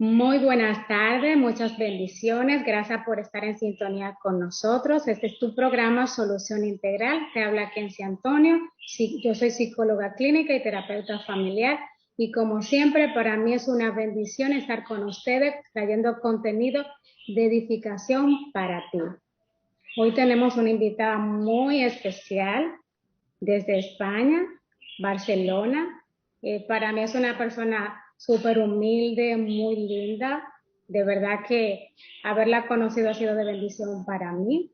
Muy buenas tardes, muchas bendiciones. Gracias por estar en sintonía con nosotros. Este es tu programa Solución Integral. Te habla Kenzie Antonio. Sí, yo soy psicóloga clínica y terapeuta familiar. Y como siempre, para mí es una bendición estar con ustedes trayendo contenido de edificación para ti. Hoy tenemos una invitada muy especial desde España, Barcelona. Para mí es una persona súper humilde, muy linda. De verdad que haberla conocido ha sido de bendición para mí.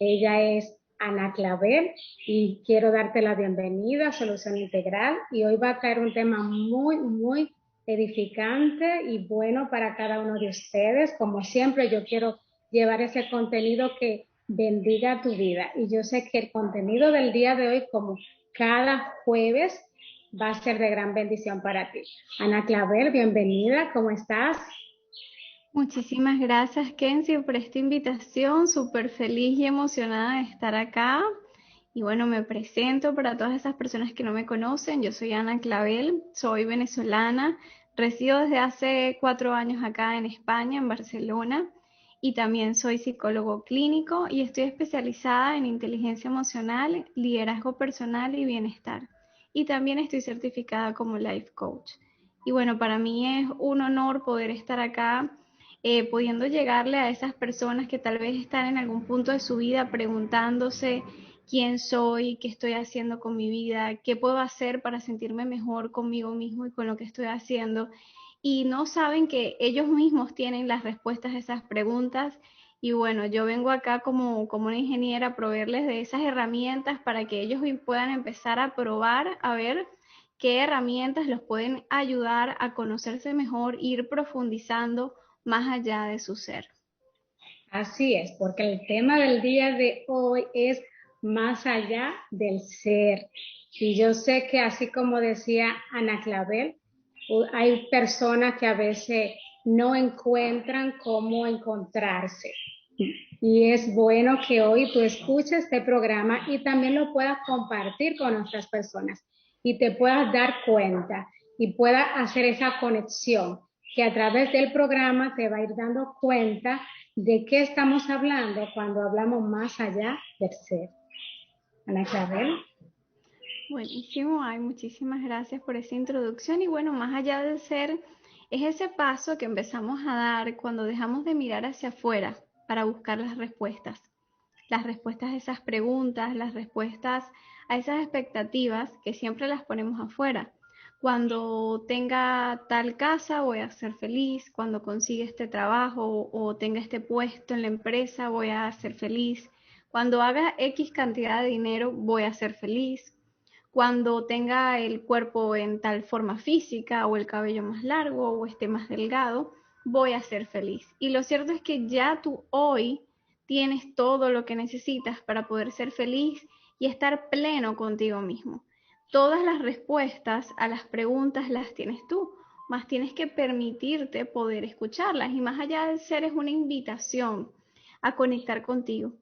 Ella es Ana Clavel y quiero darte la bienvenida a Solución Integral. Y hoy va a traer un tema muy edificante y bueno para cada uno de ustedes. Como siempre, yo quiero llevar ese contenido que bendiga tu vida. Y yo sé que el contenido del día de hoy, como cada jueves, va a ser de gran bendición para ti. Ana Clavel, bienvenida, ¿cómo estás? Muchísimas gracias, Kenzie, por esta invitación. Súper feliz y emocionada de estar acá. Y bueno, me presento para todas esas personas que no me conocen. Yo soy Ana Clavel, soy venezolana, resido desde hace 4 años acá en España, en Barcelona, y también soy psicólogo clínico y estoy especializada en inteligencia emocional, liderazgo personal y bienestar. Y también estoy certificada como life coach. Y bueno, para mí es un honor poder estar acá pudiendo llegarle a esas personas que tal vez están en algún punto de su vida preguntándose quién soy, qué estoy haciendo con mi vida, qué puedo hacer para sentirme mejor conmigo mismo y con lo que estoy haciendo. Y no saben que ellos mismos tienen las respuestas a esas preguntas. Y bueno, yo vengo acá como una ingeniera a proveerles de esas herramientas para que ellos puedan empezar a probar, a ver qué herramientas los pueden ayudar a conocerse mejor, ir profundizando más allá de su ser. Así es, porque el tema del día de hoy es más allá del ser. Y yo sé que así como decía Ana Clavel, hay personas que a veces no encuentran cómo encontrarse. Y es bueno que hoy tú escuches este programa y también lo puedas compartir con otras personas y te puedas dar cuenta y puedas hacer esa conexión que a través del programa te va a ir dando cuenta de qué estamos hablando cuando hablamos más allá del ser. Ana Isabel. Buenísimo, ay, muchísimas gracias por esa introducción y bueno, más allá del ser, es ese paso que empezamos a dar cuando dejamos de mirar hacia afuera para buscar las respuestas a esas preguntas, las respuestas a esas expectativas que siempre las ponemos afuera. Cuando tenga tal casa voy a ser feliz, cuando consiga este trabajo o tenga este puesto en la empresa voy a ser feliz, cuando haga X cantidad de dinero voy a ser feliz, cuando tenga el cuerpo en tal forma física o el cabello más largo o esté más delgado, voy a ser feliz. Y lo cierto es que ya tú hoy tienes todo lo que necesitas para poder ser feliz y estar pleno contigo mismo. Todas las respuestas a las preguntas las tienes tú, más tienes que permitirte poder escucharlas y más allá del ser es una invitación a conectar contigo,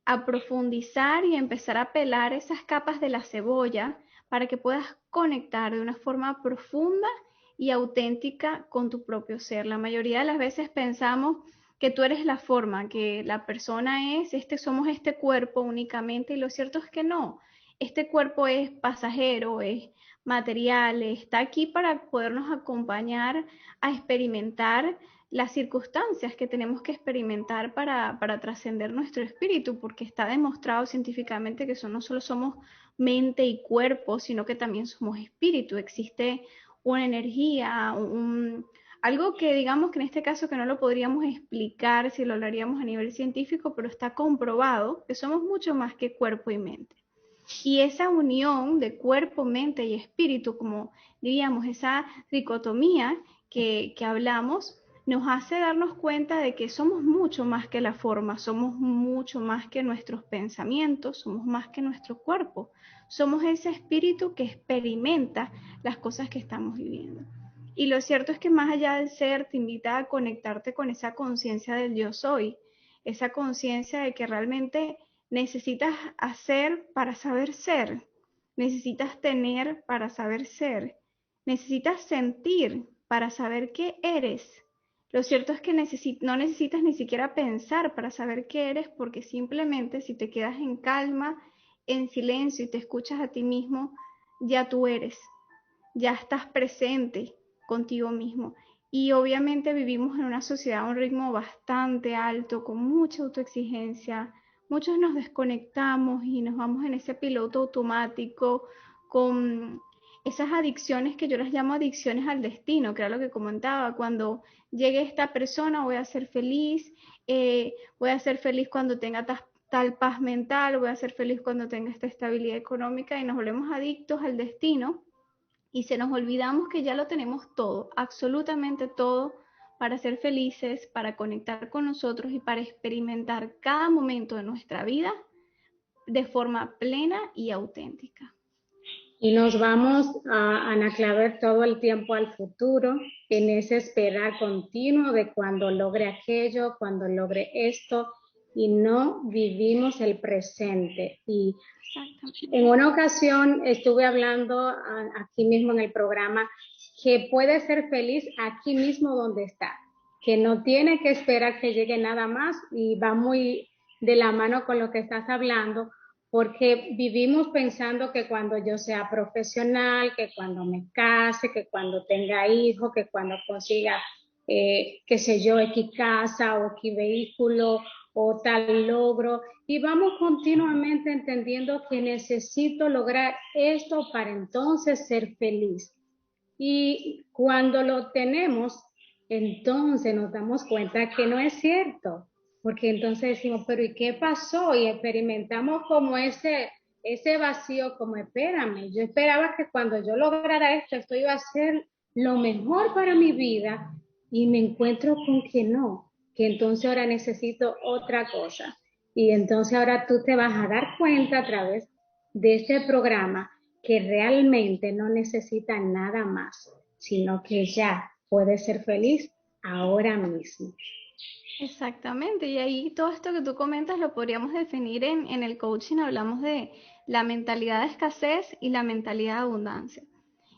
a profundizar y empezar a pelar esas capas de la cebolla para que puedas conectar de una forma profunda y auténtica con tu propio ser. La mayoría de las veces pensamos que tú eres la forma, que la persona es, somos este cuerpo únicamente, y lo cierto es que no. Este cuerpo es pasajero, es material, está aquí para podernos acompañar a experimentar las circunstancias que tenemos que experimentar para trascender nuestro espíritu, porque está demostrado científicamente que no solo somos mente y cuerpo, sino que también somos espíritu. Existe una energía, algo que digamos que en este caso que no lo podríamos explicar si lo hablaríamos a nivel científico, pero está comprobado que somos mucho más que cuerpo y mente. Y esa unión de cuerpo, mente y espíritu, como diríamos, esa dicotomía que hablamos, nos hace darnos cuenta de que somos mucho más que la forma, somos mucho más que nuestros pensamientos, somos más que nuestro cuerpo, somos ese espíritu que experimenta las cosas que estamos viviendo. Y lo cierto es que más allá del ser, te invita a conectarte con esa conciencia del yo soy, esa conciencia de que realmente necesitas hacer para saber ser, necesitas tener para saber ser, necesitas sentir para saber qué eres. Lo cierto es que no necesitas ni siquiera pensar para saber qué eres, porque simplemente si te quedas en calma, en silencio y te escuchas a ti mismo, ya tú eres, ya estás presente contigo mismo. Y obviamente vivimos en una sociedad a un ritmo bastante alto, con mucha autoexigencia. Muchos nos desconectamos y nos vamos en ese piloto automático con esas adicciones que yo las llamo adicciones al destino, que era lo que comentaba, cuando llegue esta persona voy a ser feliz, voy a ser feliz cuando tenga tal paz mental, voy a ser feliz cuando tenga esta estabilidad económica y nos volvemos adictos al destino y se nos olvidamos que ya lo tenemos todo, absolutamente todo, para ser felices, para conectar con nosotros y para experimentar cada momento de nuestra vida de forma plena y auténtica. Y nos vamos a anaclavar todo el tiempo al futuro, en ese esperar continuo de cuando logre aquello, cuando logre esto, y no vivimos el presente. Y en una ocasión estuve hablando aquí mismo en el programa que puede ser feliz aquí mismo donde está, que no tiene que esperar que llegue nada más, y va muy de la mano con lo que estás hablando, porque vivimos pensando que cuando yo sea profesional, que cuando me case, que cuando tenga hijos, que cuando consiga, qué sé yo, X casa o X vehículo o tal logro, y vamos continuamente entendiendo que necesito lograr esto para entonces ser feliz. Y cuando lo tenemos, entonces nos damos cuenta que no es cierto, porque entonces decimos, pero ¿y qué pasó? Y experimentamos como ese vacío, como espérame, yo esperaba que cuando yo lograra esto iba a ser lo mejor para mi vida, y me encuentro con que no, que entonces ahora necesito otra cosa. Y entonces ahora tú te vas a dar cuenta a través de este programa que realmente no necesita nada más, sino que ya puede ser feliz ahora mismo. Exactamente, y ahí todo esto que tú comentas lo podríamos definir en el coaching, hablamos de la mentalidad de escasez y la mentalidad de abundancia.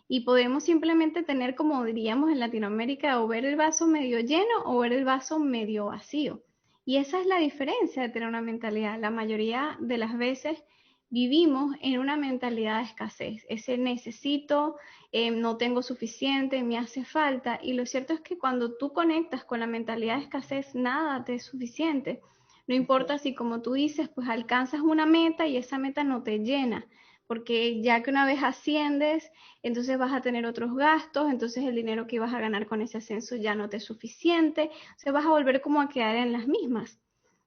Y podemos simplemente tener, como diríamos en Latinoamérica, o ver el vaso medio lleno o ver el vaso medio vacío. Y esa es la diferencia de tener una mentalidad. La mayoría de las veces vivimos en una mentalidad de escasez. Ese necesito, no tengo suficiente, me hace falta. Y lo cierto es que cuando tú conectas con la mentalidad de escasez, nada te es suficiente. No importa si, como tú dices, pues alcanzas una meta y esa meta no te llena, porque ya que una vez asciendes, entonces vas a tener otros gastos, entonces el dinero que ibas a ganar con ese ascenso ya no te es suficiente, o sea, vas a volver como a quedar en las mismas.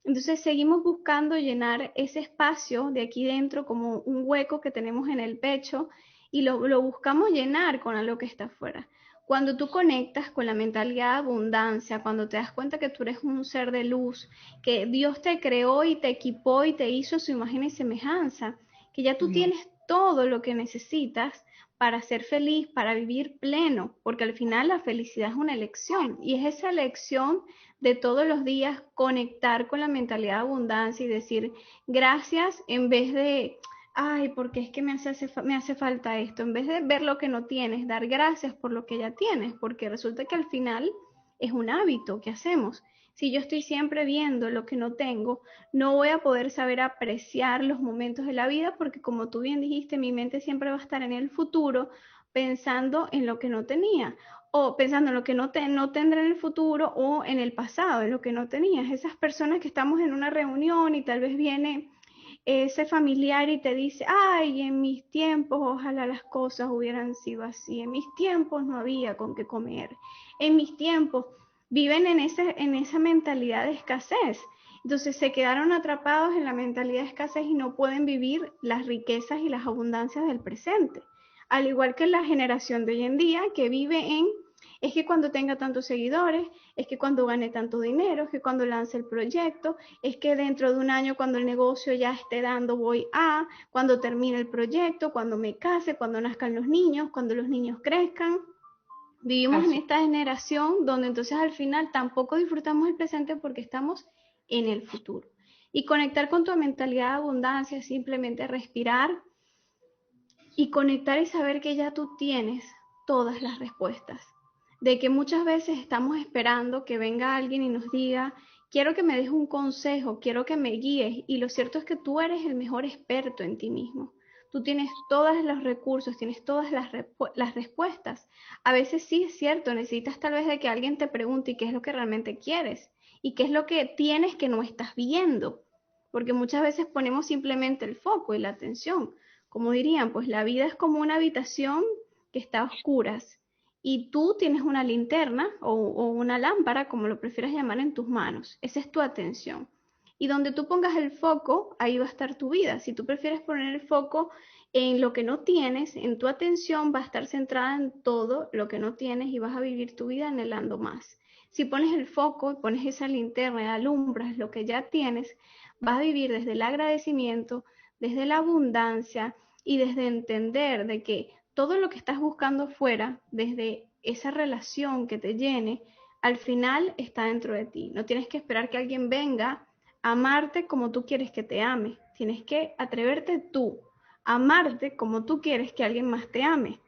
Entonces seguimos buscando llenar ese espacio de aquí dentro como un hueco que tenemos en el pecho y lo buscamos llenar con algo que está afuera. Cuando tú conectas con la mentalidad de abundancia, cuando te das cuenta que tú eres un ser de luz, que Dios te creó y te equipó y te hizo a su imagen y semejanza, que ya tú tienes todo lo que necesitas para ser feliz, para vivir pleno, porque al final la felicidad es una elección y es esa elección de todos los días conectar con la mentalidad de abundancia y decir gracias en vez de, ay, porque es que me hace falta esto, en vez de ver lo que no tienes, dar gracias por lo que ya tienes, porque resulta que al final es un hábito que hacemos. Si yo estoy siempre viendo lo que no tengo, no voy a poder saber apreciar los momentos de la vida porque como tú bien dijiste, mi mente siempre va a estar en el futuro pensando en lo que no tenía o pensando en lo que no tendré en el futuro o en el pasado, en lo que no tenías. Esas personas que estamos en una reunión y tal vez viene ese familiar y te dice, ay, en mis tiempos ojalá las cosas hubieran sido así, en mis tiempos no había con qué comer, en mis tiempos viven en esa mentalidad de escasez. Entonces se quedaron atrapados en la mentalidad de escasez y no pueden vivir las riquezas y las abundancias del presente. Al igual que la generación de hoy en día que vive en, es que cuando tenga tantos seguidores, es que cuando gane tanto dinero, es que cuando lance el proyecto, es que dentro de un año cuando el negocio ya esté dando voy a, cuando termine el proyecto, cuando me case, cuando nazcan los niños, cuando los niños crezcan. Vivimos en esta generación donde entonces al final tampoco disfrutamos el presente porque estamos en el futuro. Y conectar con tu mentalidad de abundancia es simplemente respirar y conectar y saber que ya tú tienes todas las respuestas. de que muchas veces estamos esperando que venga alguien y nos diga, quiero que me des un consejo, quiero que me guíes, y lo cierto es que tú eres el mejor experto en ti mismo. Tú tienes todos los recursos, tienes todas las respuestas. A veces sí es cierto, necesitas tal vez de que alguien te pregunte qué es lo que realmente quieres y qué es lo que tienes que no estás viendo, porque muchas veces ponemos simplemente el foco y la atención. Como dirían, pues la vida es como una habitación que está a oscuras y tú tienes una linterna o una lámpara, como lo prefieras llamar, en tus manos. Esa es tu atención. Y donde tú pongas el foco, ahí va a estar tu vida. Si tú prefieres poner el foco en lo que no tienes, en tu atención va a estar centrada en todo lo que no tienes y vas a vivir tu vida anhelando más. Si pones el foco, pones esa linterna y alumbras lo que ya tienes, vas a vivir desde el agradecimiento, desde la abundancia y desde entender de que todo lo que estás buscando fuera, desde esa relación que te llene, al final está dentro de ti. No tienes que esperar que alguien venga a amarte como tú quieres que te ame. Tienes que atreverte tú a amarte como tú quieres que alguien más te ame.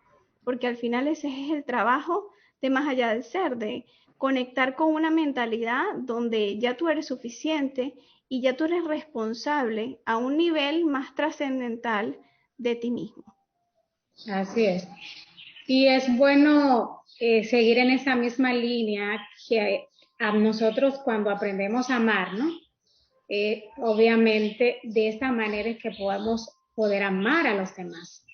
Porque al final ese es el trabajo de más allá del ser, de conectar con una mentalidad donde ya tú eres suficiente y ya tú eres responsable a un nivel más trascendental de ti mismo. Así es. Y es bueno seguir en esa misma línea que a nosotros cuando aprendemos a amar, ¿no? Obviamente de esta manera es que podamos poder amar a los demás.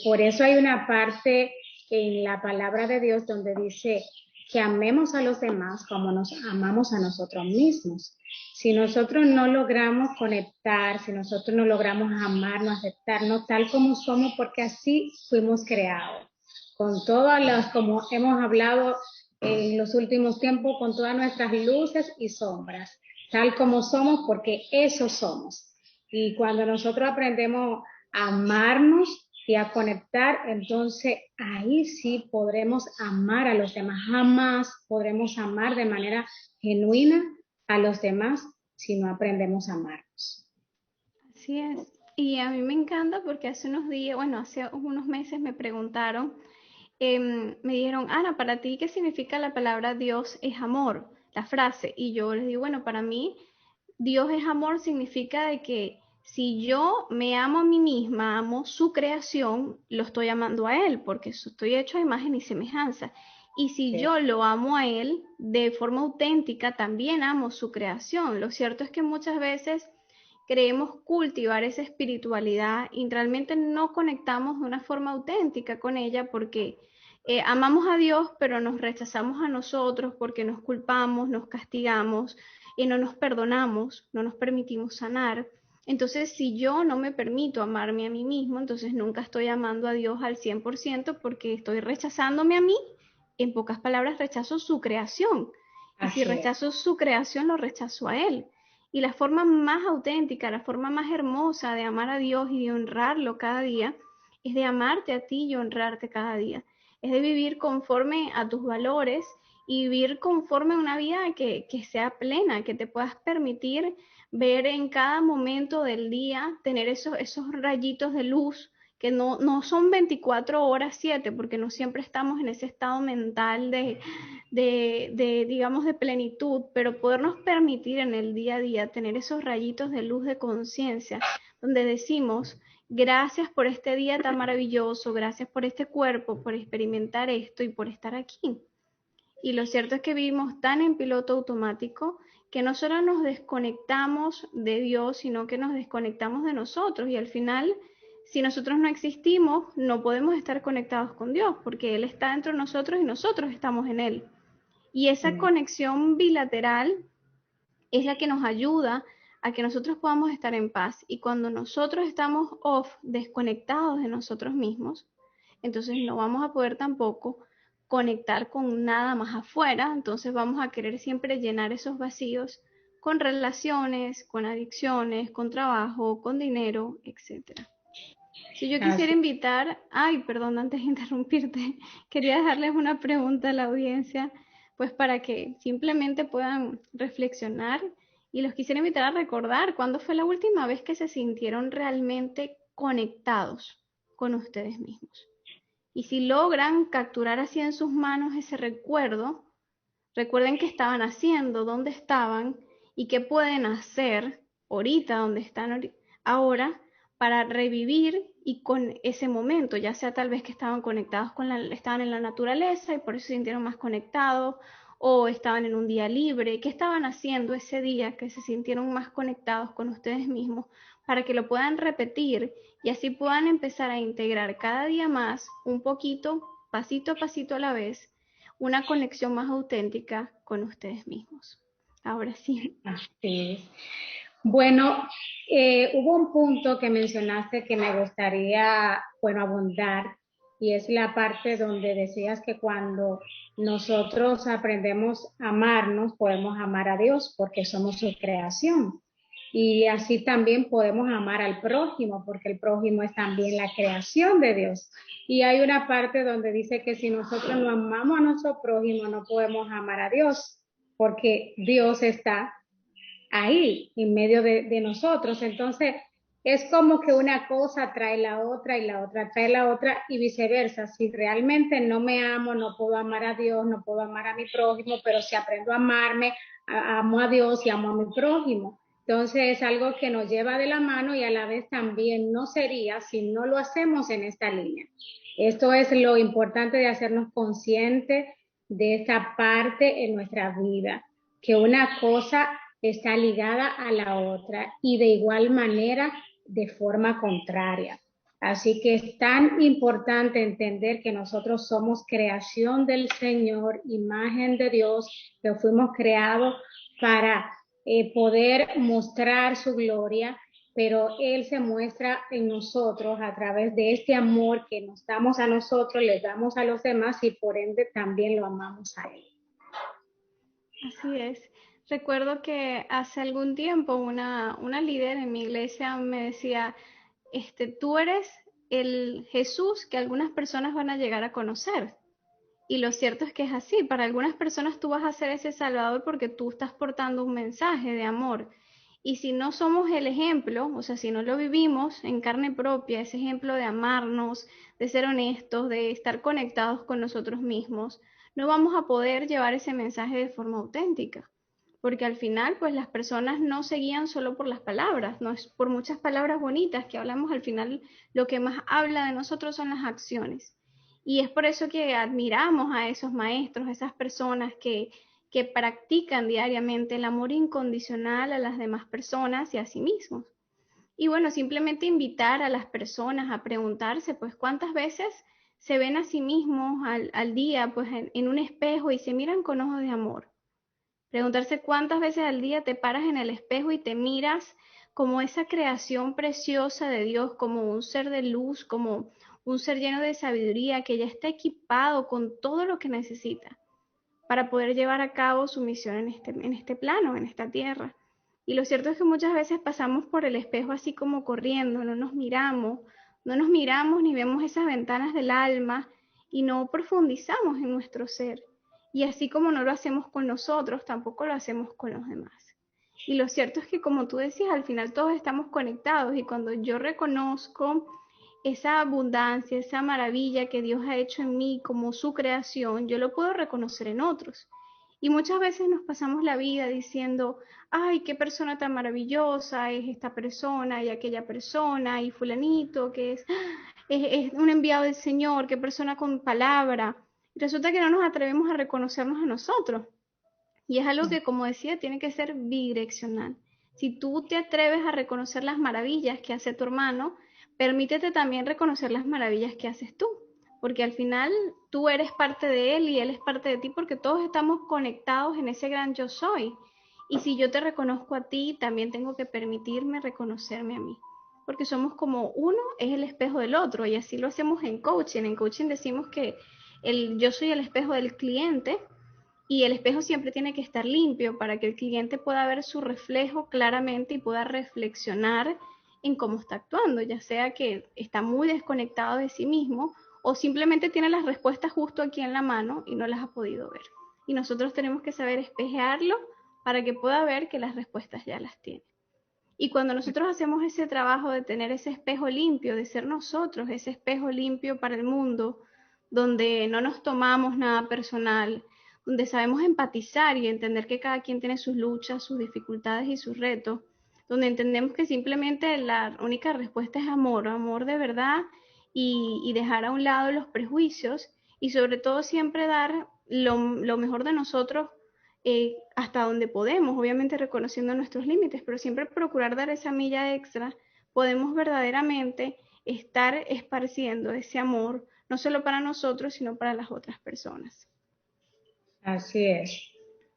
Por eso hay una parte en la palabra de Dios donde dice que amemos a los demás como nos amamos a nosotros mismos. Si nosotros no logramos conectar, si nosotros no logramos amarnos, aceptarnos tal como somos, porque así fuimos creados, con todas las, como hemos hablado en los últimos tiempos, con todas nuestras luces y sombras, tal como somos, porque eso somos. Y cuando nosotros aprendemos a amarnos y a conectar, entonces ahí sí podremos amar a los demás. Jamás podremos amar de manera genuina a los demás si no aprendemos a amarnos. Así es. Y a mí me encanta porque hace unos días, bueno, hace unos meses me preguntaron, me dijeron, Ana, para ti, ¿qué significa la palabra Dios es amor? La frase. Y yo les digo, bueno, para mí, Dios es amor significa de que si yo me amo a mí misma, amo su creación, lo estoy amando a Él, porque estoy hecho a imagen y semejanza. Y si yo lo amo a Él de forma auténtica, también amo su creación. Lo cierto es que muchas veces creemos cultivar esa espiritualidad y realmente no conectamos de una forma auténtica con ella porque amamos a Dios, pero nos rechazamos a nosotros porque nos culpamos, nos castigamos y no nos perdonamos, no nos permitimos sanar. Entonces, si yo no me permito amarme a mí mismo, entonces nunca estoy amando a Dios al 100% porque estoy rechazándome a mí. En pocas palabras, rechazo su creación. Y si Así es. rechazo su creación, lo rechazo a Él. Y la forma más auténtica, la forma más hermosa de amar a Dios y de honrarlo cada día, es de amarte a ti y honrarte cada día. Es de vivir conforme a tus valores y vivir conforme a una vida que sea plena, que te puedas permitir ver en cada momento del día, tener esos rayitos de luz que no son 24 horas 7, porque no siempre estamos en ese estado mental digamos, de plenitud, pero podernos permitir en el día a día tener esos rayitos de luz de conciencia, donde decimos, gracias por este día tan maravilloso, gracias por este cuerpo, por experimentar esto y por estar aquí. Y lo cierto es que vivimos tan en piloto automático que no solo nos desconectamos de Dios, sino que nos desconectamos de nosotros y al final, si nosotros no existimos, no podemos estar conectados con Dios porque Él está dentro de nosotros y nosotros estamos en Él. Y esa conexión bilateral es la que nos ayuda a que nosotros podamos estar en paz. Y cuando nosotros estamos off, desconectados de nosotros mismos, entonces no vamos a poder tampoco conectar con nada más afuera, entonces vamos a querer siempre llenar esos vacíos con relaciones, con adicciones, con trabajo, con dinero, etcétera. Si yo quisiera Así. invitar, ay, perdón, antes de interrumpirte, quería dejarles una pregunta a la audiencia, pues para que simplemente puedan reflexionar y los quisiera invitar a recordar cuándo fue la última vez que se sintieron realmente conectados con ustedes mismos. Y si logran capturar así en sus manos ese recuerdo, recuerden qué estaban haciendo, dónde estaban y qué pueden hacer ahorita, donde están ahora, para revivir y con ese momento, ya sea tal vez que estaban conectados estaban en la naturaleza y por eso se sintieron más conectados, o estaban en un día libre, qué estaban haciendo ese día que se sintieron más conectados con ustedes mismos, para que lo puedan repetir y así puedan empezar a integrar cada día más, un poquito, pasito a pasito a la vez, una conexión más auténtica con ustedes mismos. Ahora sí. Así es. Bueno, hubo un punto que mencionaste que me gustaría, bueno, abundar, y es la parte donde decías que cuando nosotros aprendemos a amarnos, podemos amar a Dios porque somos su creación. Y así también podemos amar al prójimo, porque el prójimo es también la creación de Dios. Y hay una parte donde dice que si nosotros no amamos a nuestro prójimo, no podemos amar a Dios, porque Dios está ahí, en medio de nosotros. Entonces, es como que una cosa trae la otra y la otra trae la otra y viceversa. Si realmente no me amo, no puedo amar a Dios, no puedo amar a mi prójimo, pero si aprendo a amarme, amo a Dios y amo a mi prójimo. Entonces, es algo que nos lleva de la mano y a la vez también no sería si no lo hacemos en esta línea. Esto es lo importante de hacernos conscientes de esta parte en nuestra vida, que una cosa está ligada a la otra y de igual manera de forma contraria. Así que es tan importante entender que nosotros somos creación del Señor, imagen de Dios, que fuimos creados para poder mostrar su gloria, pero Él se muestra en nosotros a través de este amor que nos damos a nosotros, les damos a los demás y por ende también lo amamos a Él. Así es. Recuerdo que hace algún tiempo una líder en mi iglesia me decía, tú eres el Jesús que algunas personas van a llegar a conocer. Y lo cierto es que es así. Para algunas personas tú vas a ser ese Salvador porque tú estás portando un mensaje de amor. Y si no somos el ejemplo, o sea, si no lo vivimos en carne propia, ese ejemplo de amarnos, de ser honestos, de estar conectados con nosotros mismos, no vamos a poder llevar ese mensaje de forma auténtica. Porque al final, pues las personas no se guían solo por las palabras, no es por muchas palabras bonitas que hablamos, al final lo que más habla de nosotros son las acciones. Y es por eso que admiramos a esos maestros, esas personas que practican diariamente el amor incondicional a las demás personas y a sí mismos. Y bueno, simplemente invitar a las personas a preguntarse, pues, cuántas veces se ven a sí mismos al día, pues, en un espejo y se miran con ojos de amor. Preguntarse cuántas veces al día te paras en el espejo y te miras como esa creación preciosa de Dios, como un ser de luz, como un ser lleno de sabiduría que ya está equipado con todo lo que necesita para poder llevar a cabo su misión en este plano, en esta tierra. Y lo cierto es que muchas veces pasamos por el espejo así como corriendo, no nos miramos ni vemos esas ventanas del alma y no profundizamos en nuestro ser. Y así como no lo hacemos con nosotros, tampoco lo hacemos con los demás. Y lo cierto es que, como tú decías, al final todos estamos conectados y cuando yo reconozco esa abundancia, esa maravilla que Dios ha hecho en mí como su creación, yo lo puedo reconocer en otros. Y muchas veces nos pasamos la vida diciendo, ay, qué persona tan maravillosa es esta persona y aquella persona y fulanito que es un enviado del Señor, qué persona con palabra. Y resulta que no nos atrevemos a reconocernos a nosotros. Y es algo que, como decía, tiene que ser bidireccional. Si tú te atreves a reconocer las maravillas que hace tu hermano, permítete también reconocer las maravillas que haces tú, porque al final tú eres parte de él y él es parte de ti, porque todos estamos conectados en ese gran yo soy. Y si yo te reconozco a ti, también tengo que permitirme reconocerme a mí, porque somos como uno es el espejo del otro, y así lo hacemos en coaching. En coaching decimos que yo soy el espejo del cliente y el espejo siempre tiene que estar limpio para que el cliente pueda ver su reflejo claramente y pueda reflexionar en cómo está actuando, ya sea que está muy desconectado de sí mismo o simplemente tiene las respuestas justo aquí en la mano y no las ha podido ver. Y nosotros tenemos que saber espejearlo para que pueda ver que las respuestas ya las tiene. Y cuando nosotros hacemos ese trabajo de tener ese espejo limpio, de ser nosotros ese espejo limpio para el mundo, donde no nos tomamos nada personal, donde sabemos empatizar y entender que cada quien tiene sus luchas, sus dificultades y sus retos, donde entendemos que simplemente la única respuesta es amor, amor de verdad y dejar a un lado los prejuicios y sobre todo siempre dar lo mejor de nosotros hasta donde podemos, obviamente reconociendo nuestros límites, pero siempre procurar dar esa milla extra, podemos verdaderamente estar esparciendo ese amor, no solo para nosotros, sino para las otras personas. Así es.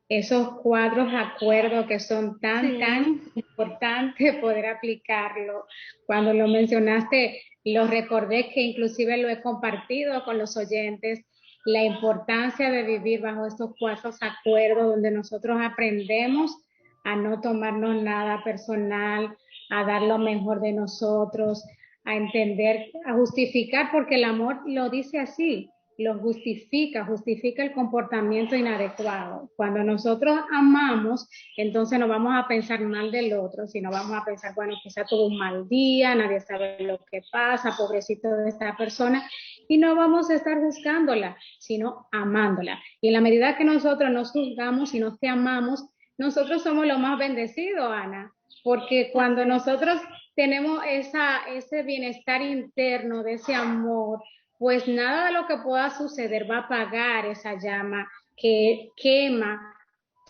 Esos cuadros de acuerdo que son tan Sí, importantes poder aplicarlo. Cuando lo mencionaste, lo recordé que inclusive lo he compartido con los oyentes, la importancia de vivir bajo estos cuadros de acuerdo donde nosotros aprendemos a no tomarnos nada personal, a dar lo mejor de nosotros, a entender, a justificar, porque el amor lo dice así, lo justifica, justifica el comportamiento inadecuado. Cuando nosotros amamos, entonces no vamos a pensar mal del otro, sino vamos a pensar, bueno, quizá tuvo un mal día, nadie sabe lo que pasa, pobrecito de esta persona, y no vamos a estar juzgándola, sino amándola. Y en la medida que nosotros nos juzgamos y nos te amamos, nosotros somos los más bendecidos, Ana, porque cuando nosotros tenemos ese bienestar interno de ese amor, pues nada de lo que pueda suceder va a apagar esa llama que quema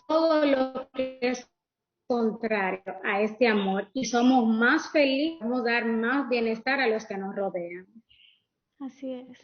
todo lo que es contrario a este amor y somos más felices, vamos a dar más bienestar a los que nos rodean. así es.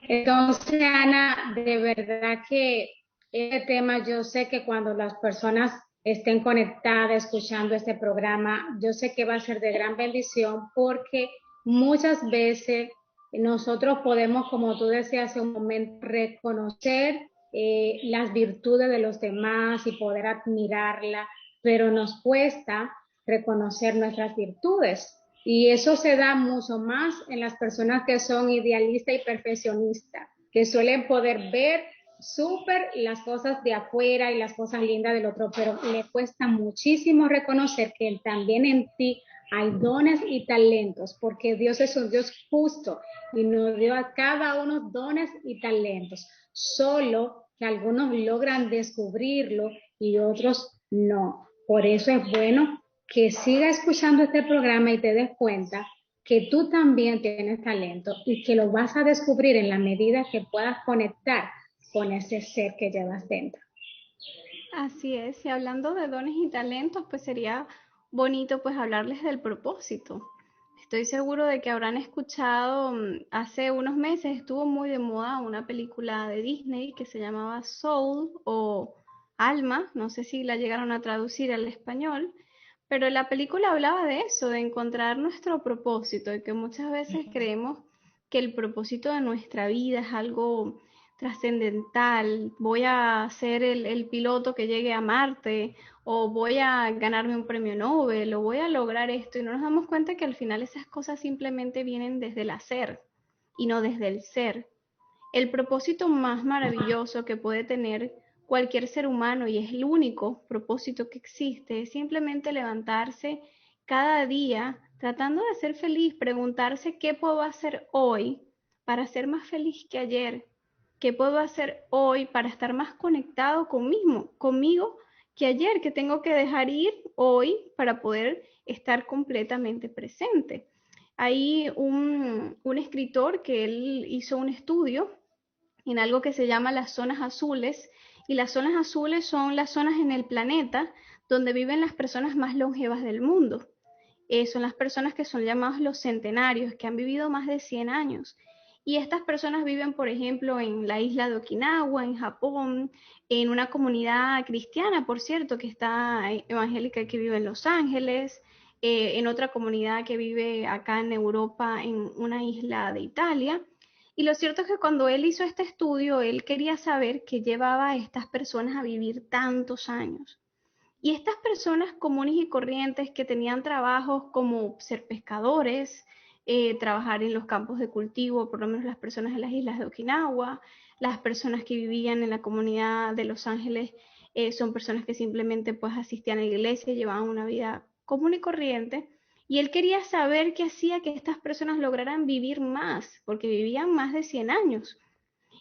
Entonces, Ana, de verdad que este tema, yo sé que cuando las personas estén conectadas escuchando este programa, yo sé que va a ser de gran bendición porque muchas veces nosotros podemos, como tú decías hace un momento, reconocer las virtudes de los demás y poder admirarla, pero nos cuesta reconocer nuestras virtudes. Y eso se da mucho más en las personas que son idealistas y perfeccionistas, que suelen poder ver súper las cosas de afuera y las cosas lindas del otro, pero le cuesta muchísimo reconocer que también en ti hay dones y talentos, porque Dios es un Dios justo y nos dio a cada uno dones y talentos, solo que algunos logran descubrirlo y otros no. Por eso es bueno que siga escuchando este programa y te des cuenta que tú también tienes talento y que lo vas a descubrir en la medida que puedas conectar con ese ser que llevas dentro. Así es, y hablando de dones y talentos, pues sería bonito pues hablarles del propósito. Estoy seguro de que habrán escuchado, hace unos meses estuvo muy de moda una película de Disney que se llamaba Soul o Alma, no sé si la llegaron a traducir al español, pero la película hablaba de eso, de encontrar nuestro propósito y que muchas veces creemos que el propósito de nuestra vida es algo trascendental, voy a ser el piloto que llegue a Marte, o voy a ganarme un premio Nobel, o voy a lograr esto, y no nos damos cuenta que al final esas cosas simplemente vienen desde el hacer y no desde el ser. El propósito más maravilloso que puede tener cualquier ser humano, y es el único propósito que existe, es simplemente levantarse cada día tratando de ser feliz, preguntarse qué puedo hacer hoy para ser más feliz que ayer, qué puedo hacer hoy para estar más conectado conmigo que ayer, que tengo que dejar ir hoy para poder estar completamente presente. Hay un escritor que él hizo un estudio en algo que se llama las zonas azules, y las zonas azules son las zonas en el planeta donde viven las personas más longevas del mundo. Son las personas que son llamados los centenarios, que han vivido más de 100 años. Y estas personas viven, por ejemplo, en la isla de Okinawa, en Japón, en una comunidad cristiana, por cierto, que está evangélica, que vive en Los Ángeles, en otra comunidad que vive acá en Europa, en una isla de Italia. Y lo cierto es que cuando él hizo este estudio, él quería saber qué llevaba a estas personas a vivir tantos años. Y estas personas comunes y corrientes que tenían trabajos como ser pescadores, trabajar en los campos de cultivo, por lo menos las personas en las islas de Okinawa, las personas que vivían en la comunidad de Los Ángeles, son personas que simplemente pues asistían a la iglesia y llevaban una vida común y corriente. Y él quería saber qué hacía que estas personas lograran vivir más, porque vivían más de 100 años.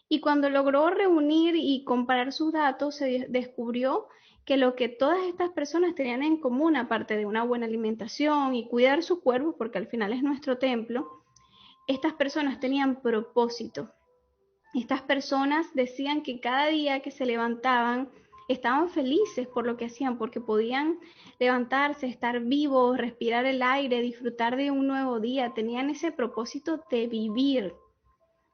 Y cuando logró reunir y comparar sus datos, se descubrió que lo que todas estas personas tenían en común, aparte de una buena alimentación y cuidar su cuerpo, porque al final es nuestro templo, estas personas tenían propósito. Estas personas decían que cada día que se levantaban estaban felices por lo que hacían, porque podían levantarse, estar vivos, respirar el aire, disfrutar de un nuevo día, tenían ese propósito de vivir,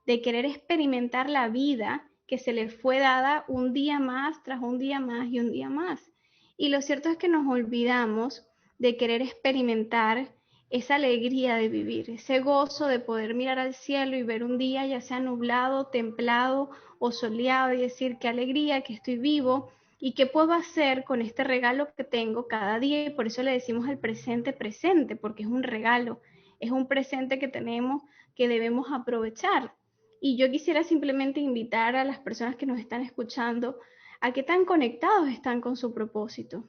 de querer experimentar la vida que se les fue dada un día más tras un día más y un día más. Y lo cierto es que nos olvidamos de querer experimentar esa alegría de vivir, ese gozo de poder mirar al cielo y ver un día ya sea nublado, templado o soleado y decir qué alegría que estoy vivo y qué puedo hacer con este regalo que tengo cada día. Y por eso le decimos el presente presente, porque es un regalo, es un presente que tenemos que debemos aprovechar. Y yo quisiera simplemente invitar a las personas que nos están escuchando a qué tan conectados están con su propósito.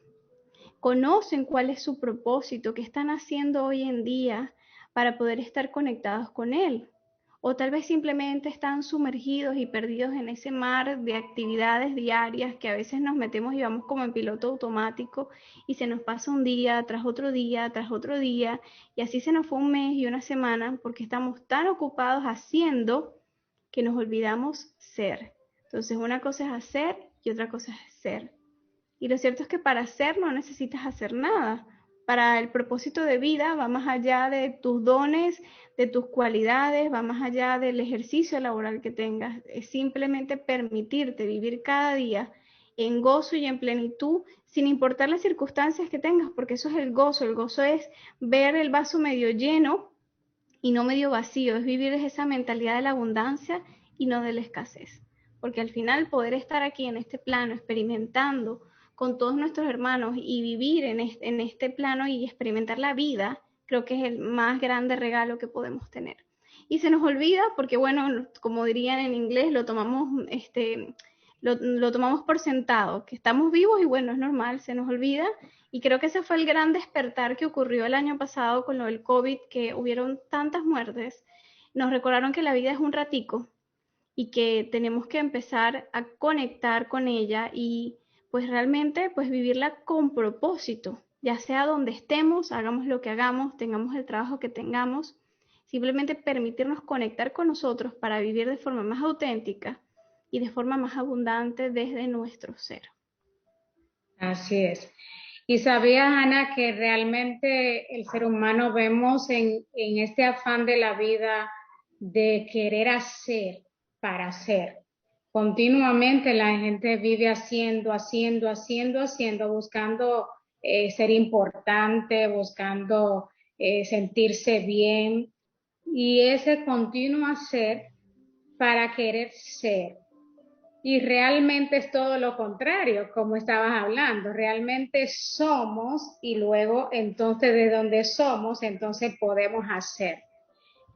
¿Conocen cuál es su propósito? ¿Qué están haciendo hoy en día para poder estar conectados con él? O tal vez simplemente están sumergidos y perdidos en ese mar de actividades diarias que a veces nos metemos y vamos como en piloto automático y se nos pasa un día tras otro día tras otro día y así se nos fue un mes y una semana porque estamos tan ocupados haciendo que nos olvidamos ser. Entonces una cosa es hacer y otra cosa es ser. Y lo cierto es que para hacer no necesitas hacer nada. Para el propósito de vida va más allá de tus dones, de tus cualidades, va más allá del ejercicio laboral que tengas. Es simplemente permitirte vivir cada día en gozo y en plenitud, sin importar las circunstancias que tengas, porque eso es el gozo. El gozo es ver el vaso medio lleno y no medio vacío, es vivir esa mentalidad de la abundancia y no de la escasez. Porque al final poder estar aquí en este plano experimentando con todos nuestros hermanos y vivir en este plano y experimentar la vida, creo que es el más grande regalo que podemos tener. Y se nos olvida porque, bueno, como dirían en inglés, lo tomamos por sentado, que estamos vivos y bueno, es normal, se nos olvida. Y creo que ese fue el gran despertar que ocurrió el año pasado con lo del COVID, que hubieron tantas muertes. Nos recordaron que la vida es un ratico y que tenemos que empezar a conectar con ella y pues realmente pues vivirla con propósito, ya sea donde estemos, hagamos lo que hagamos, tengamos el trabajo que tengamos, simplemente permitirnos conectar con nosotros para vivir de forma más auténtica y de forma más abundante desde nuestro ser. Así es. Y sabía, Ana, que realmente el ser humano vemos en este afán de la vida de querer hacer para hacer. Continuamente la gente vive haciendo, haciendo, haciendo, haciendo, buscando ser importante, buscando sentirse bien. Y ese continuo hacer para querer ser. Y realmente es todo lo contrario, como estabas hablando. Realmente somos y luego entonces de donde somos, entonces podemos hacer.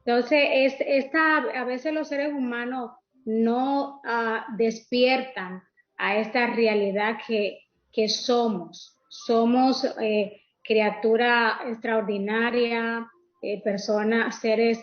Entonces, a veces los seres humanos no despiertan a esta realidad que somos. Somos criatura extraordinaria, personas, seres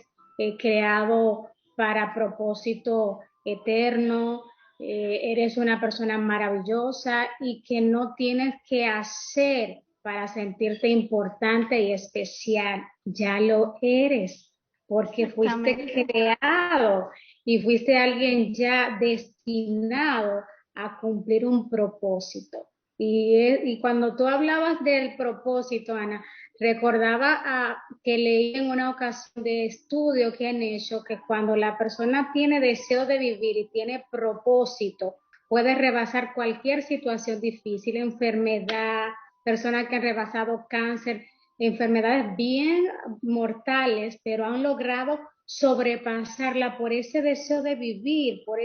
creados para propósito eterno. Eres una persona maravillosa y que no tienes que hacer para sentirte importante y especial. Ya lo eres porque fuiste Exactamente. creado y fuiste alguien ya destinado a cumplir un propósito. Y cuando tú hablabas del propósito, Ana, recordaba que leí en una ocasión de estudio que han hecho que cuando la persona tiene deseo de vivir y tiene propósito, puede rebasar cualquier situación difícil, enfermedad, personas que han rebasado cáncer, enfermedades bien mortales, pero han logrado sobrepasarla por ese deseo de vivir, por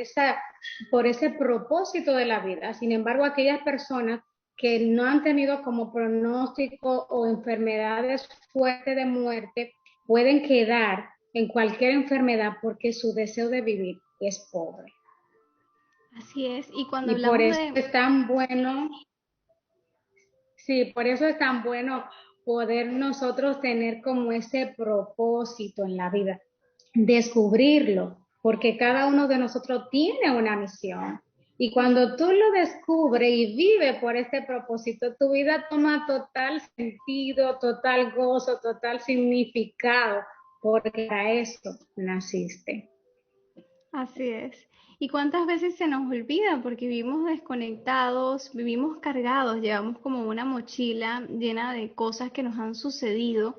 ese propósito de la vida. Sin embargo, aquellas personas que no han tenido como pronóstico o enfermedades fuertes de muerte pueden quedar en cualquier enfermedad porque su deseo de vivir es pobre. Así es. Y cuando Y por hablamos eso de, es tan bueno, sí, por eso es tan bueno poder nosotros tener como ese propósito en la vida, descubrirlo, porque cada uno de nosotros tiene una misión. Y cuando tú lo descubres y vives por este propósito, tu vida toma total sentido, total gozo, total significado, porque para eso naciste. Así es. ¿Y cuántas veces se nos olvida? Porque vivimos desconectados, vivimos cargados, llevamos como una mochila llena de cosas que nos han sucedido,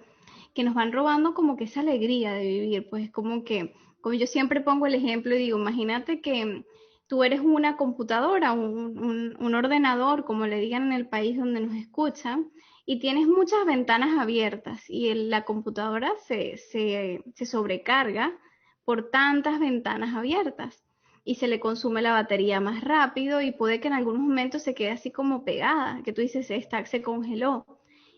que nos van robando como que esa alegría de vivir. Pues como que, como yo siempre pongo el ejemplo y digo, imagínate que tú eres una computadora, un ordenador, como le digan en el país donde nos escuchan, y tienes muchas ventanas abiertas y la computadora se sobrecarga por tantas ventanas abiertas y se le consume la batería más rápido y puede que en algunos momentos se quede así como pegada, que tú dices, esta se congeló.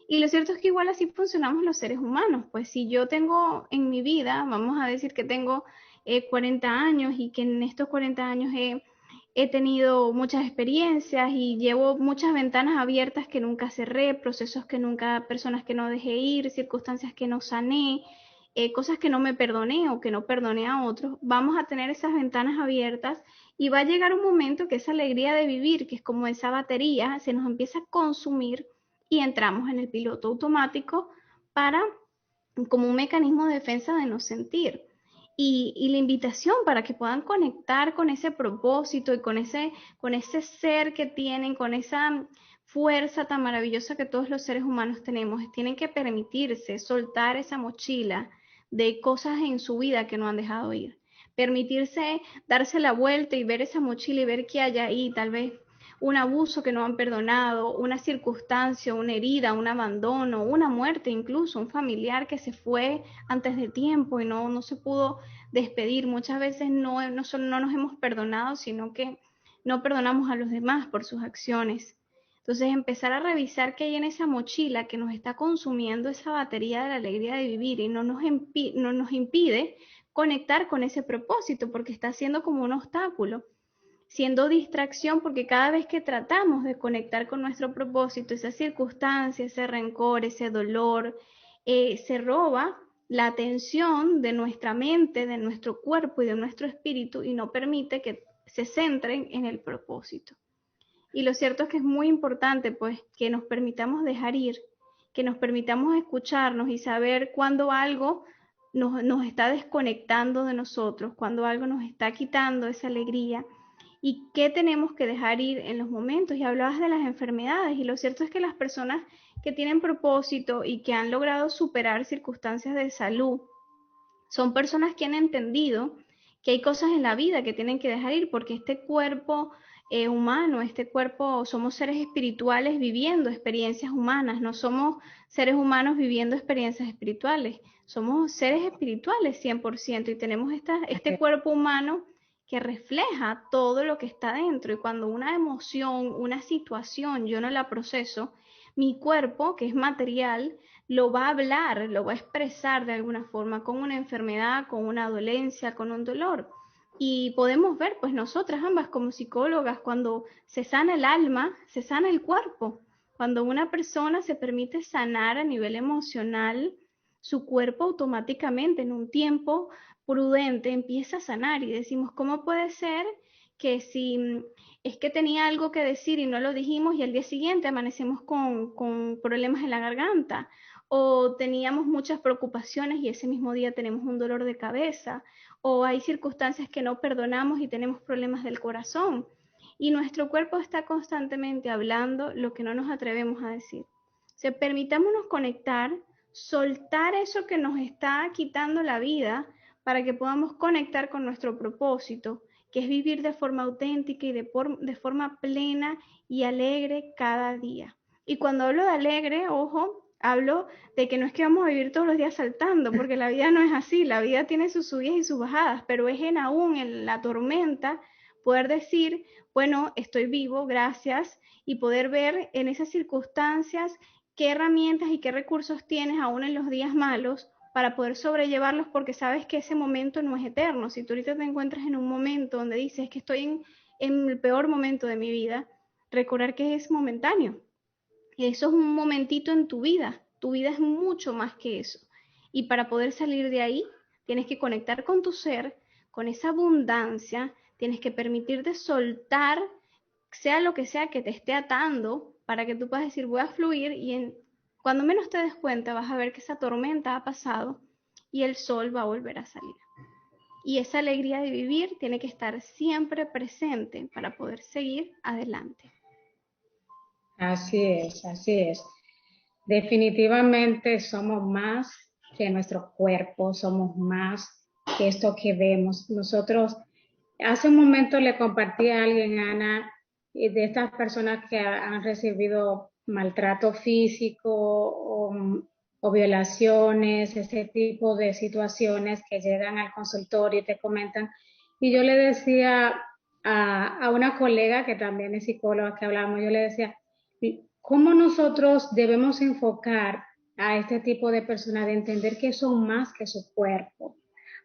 Y lo cierto es que igual así funcionamos los seres humanos, pues si yo tengo en mi vida, vamos a decir que tengo 40 años y que en estos 40 años he tenido muchas experiencias y llevo muchas ventanas abiertas que nunca cerré, procesos que nunca, personas que no dejé ir, circunstancias que no sané, cosas que no me perdoné o que no perdoné a otros, vamos a tener esas ventanas abiertas y va a llegar un momento que esa alegría de vivir, que es como esa batería, se nos empieza a consumir y entramos en el piloto automático para como un mecanismo de defensa de no sentir. Y la invitación para que puedan conectar con ese propósito y con ese ser que tienen, con esa fuerza tan maravillosa que todos los seres humanos tenemos, tienen que permitirse soltar esa mochila de cosas en su vida que no han dejado ir. Permitirse darse la vuelta y ver esa mochila y ver qué hay ahí, tal vez un abuso que no han perdonado, una circunstancia, una herida, un abandono, una muerte, incluso un familiar que se fue antes de tiempo y no se pudo despedir. Muchas veces no solo no nos hemos perdonado, sino que no perdonamos a los demás por sus acciones. Entonces empezar a revisar qué hay en esa mochila que nos está consumiendo esa batería de la alegría de vivir y no nos impide conectar con ese propósito porque está siendo como un obstáculo, siendo distracción porque cada vez que tratamos de conectar con nuestro propósito, esa circunstancia, ese rencor, ese dolor, se roba la atención de nuestra mente, de nuestro cuerpo y de nuestro espíritu y no permite que se centren en el propósito. Y lo cierto es que es muy importante pues que nos permitamos dejar ir, que nos permitamos escucharnos y saber cuando algo nos está desconectando de nosotros, cuando algo nos está quitando esa alegría y qué tenemos que dejar ir en los momentos. Y hablabas de las enfermedades y lo cierto es que las personas que tienen propósito y que han logrado superar circunstancias de salud son personas que han entendido que hay cosas en la vida que tienen que dejar ir porque este cuerpo humano, este cuerpo, somos seres espirituales viviendo experiencias humanas, no somos seres humanos viviendo experiencias espirituales, somos seres espirituales 100% y tenemos este cuerpo humano que refleja todo lo que está dentro y cuando una emoción, una situación yo no la proceso, mi cuerpo, que es material, lo va a hablar, lo va a expresar de alguna forma con una enfermedad, con una dolencia, con un dolor. Y podemos ver, pues nosotras ambas como psicólogas, cuando se sana el alma, se sana el cuerpo. Cuando una persona se permite sanar a nivel emocional, su cuerpo automáticamente en un tiempo prudente empieza a sanar y decimos, ¿cómo puede ser que si es que tenía algo que decir y no lo dijimos y al día siguiente amanecemos con problemas en la garganta? O teníamos muchas preocupaciones y ese mismo día tenemos un dolor de cabeza, o hay circunstancias que no perdonamos y tenemos problemas del corazón. Y nuestro cuerpo está constantemente hablando lo que no nos atrevemos a decir. O sea, permitámonos conectar, soltar eso que nos está quitando la vida para que podamos conectar con nuestro propósito, que es vivir de forma auténtica y de forma plena y alegre cada día. Y cuando hablo de alegre, ojo, hablo de que no es que vamos a vivir todos los días saltando, porque la vida no es así, la vida tiene sus subidas y sus bajadas, pero es en aún en la tormenta poder decir, bueno, estoy vivo, gracias, y poder ver en esas circunstancias qué herramientas y qué recursos tienes aún en los días malos para poder sobrellevarlos porque sabes que ese momento no es eterno. Si tú ahorita te encuentras en un momento donde dices que estoy en el peor momento de mi vida, recordar que es momentáneo. Y eso es un momentito en tu vida. Tu vida es mucho más que eso. Y para poder salir de ahí, tienes que conectar con tu ser, con esa abundancia, tienes que permitirte soltar, sea lo que sea que te esté atando, para que tú puedas decir, voy a fluir cuando menos te des cuenta vas a ver que esa tormenta ha pasado y el sol va a volver a salir. Y esa alegría de vivir tiene que estar siempre presente para poder seguir adelante. Así es, así es. Definitivamente somos más que nuestro cuerpo, somos más que esto que vemos. Nosotros, hace un momento le compartí a alguien, Ana, de estas personas que han recibido maltrato físico o violaciones, ese tipo de situaciones que llegan al consultorio y te comentan. Y yo le decía a una colega que también es psicóloga que hablamos, yo le decía, ¿cómo nosotros debemos enfocar a este tipo de personas de entender que son más que su cuerpo,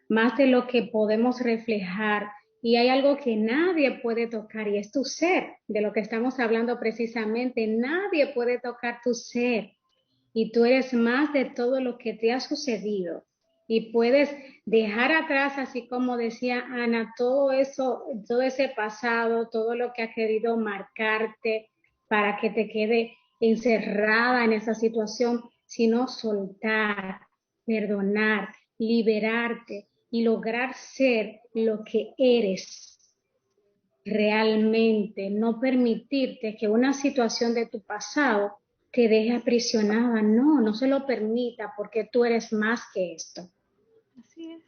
más de lo que podemos reflejar? Y hay algo que nadie puede tocar y es tu ser, de lo que estamos hablando precisamente. Nadie puede tocar tu ser y tú eres más de todo lo que te ha sucedido. Y puedes dejar atrás, así como decía Ana, todo eso, todo ese pasado, todo lo que ha querido marcarte para que te quede encerrada en esa situación, sino soltar, perdonar, liberarte y lograr ser lo que eres realmente, no permitirte que una situación de tu pasado te deje aprisionada. No, no se lo permita porque tú eres más que esto. Así es.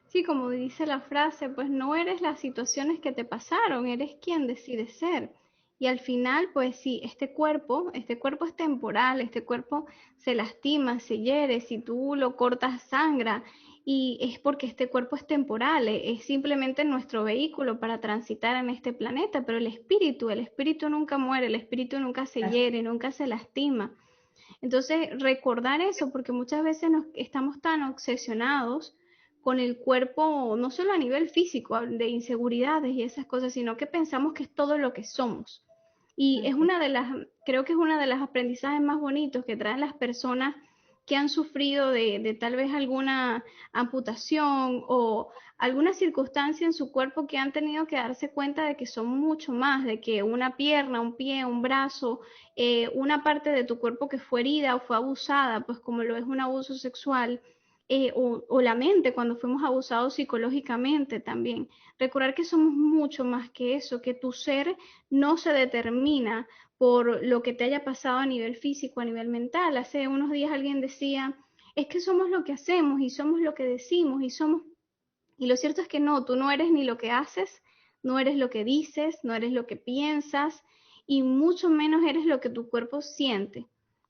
Sí, como dice la frase, pues no eres las situaciones que te pasaron, eres quien decide ser. Y al final, pues sí, este cuerpo es temporal, este cuerpo se lastima, se hiere, si tú lo cortas sangra, y es porque este cuerpo es temporal, es simplemente nuestro vehículo para transitar en este planeta, pero el espíritu nunca muere, el espíritu nunca se hiere, nunca se lastima. Entonces, recordar eso, porque muchas veces estamos tan obsesionados con el cuerpo, no solo a nivel físico, de inseguridades y esas cosas, sino que pensamos que es todo lo que somos. Y creo que es una de las aprendizajes más bonitos que traen las personas que han sufrido de tal vez alguna amputación o alguna circunstancia en su cuerpo, que han tenido que darse cuenta de que son mucho más, de que una pierna, un pie, un brazo, una parte de tu cuerpo que fue herida o fue abusada, pues como lo es un abuso sexual, o la mente cuando fuimos abusados psicológicamente también. Recordar que somos mucho más que eso, que tu ser no se determina por lo que te haya pasado a nivel físico, a nivel mental. Hace unos días alguien decía, es que somos lo que hacemos y somos lo que decimos y lo cierto es que no, tú no eres ni lo que haces, no eres lo que dices, no eres lo que piensas y mucho menos eres lo que tu cuerpo siente.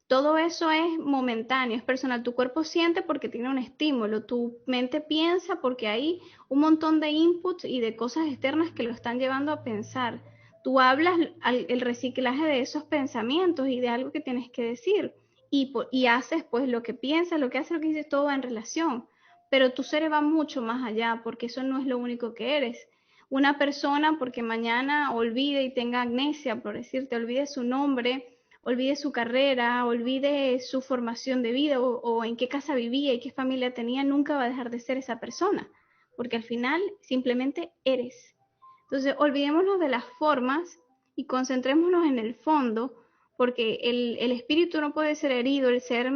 Todo eso es momentáneo, es personal. Tu cuerpo siente porque tiene un estímulo, tu mente piensa porque hay un montón de inputs y de cosas externas que lo están llevando a pensar. Tú hablas el reciclaje de esos pensamientos y de algo que tienes que decir y haces pues lo que piensas, lo que haces, lo que dices, todo va en relación. Pero tu ser va mucho más allá porque eso no es lo único que eres. Una persona porque mañana olvide y tenga amnesia, por decirte, olvide su nombre, olvide su carrera, olvide su formación de vida o en qué casa vivía y qué familia tenía, nunca va a dejar de ser esa persona, porque al final simplemente eres. Entonces, olvidémonos de las formas y concentrémonos en el fondo, porque el espíritu no puede ser herido, el ser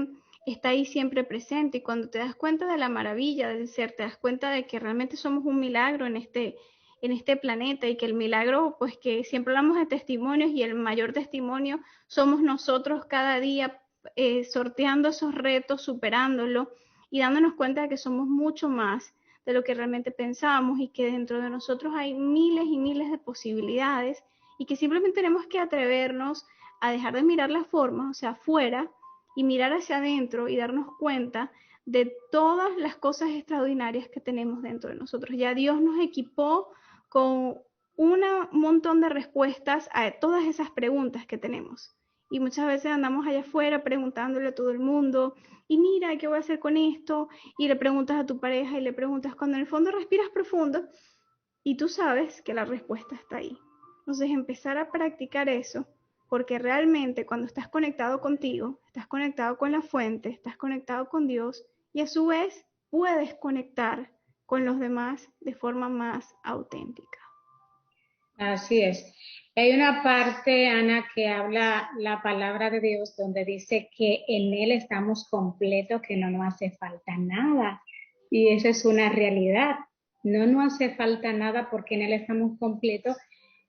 está ahí siempre presente y cuando te das cuenta de la maravilla del ser, te das cuenta de que realmente somos un milagro en este planeta y que el milagro, pues que siempre hablamos de testimonios y el mayor testimonio somos nosotros cada día, sorteando esos retos, superándolo y dándonos cuenta de que somos mucho más de lo que realmente pensábamos y que dentro de nosotros hay miles y miles de posibilidades y que simplemente tenemos que atrevernos a dejar de mirar las formas, o sea, afuera, y mirar hacia adentro y darnos cuenta de todas las cosas extraordinarias que tenemos dentro de nosotros. Ya Dios nos equipó con un montón de respuestas a todas esas preguntas que tenemos. Y muchas veces andamos allá afuera preguntándole a todo el mundo, y mira, ¿qué voy a hacer con esto? Y le preguntas a tu pareja y le preguntas, cuando en el fondo respiras profundo y tú sabes que la respuesta está ahí. Entonces empezar a practicar eso porque realmente cuando estás conectado contigo, estás conectado con la fuente, estás conectado con Dios y a su vez puedes conectar con los demás de forma más auténtica. Así es. Hay una parte, Ana, que habla la palabra de Dios donde dice que en Él estamos completos, que no nos hace falta nada. Y esa es una realidad. No nos hace falta nada porque en Él estamos completos.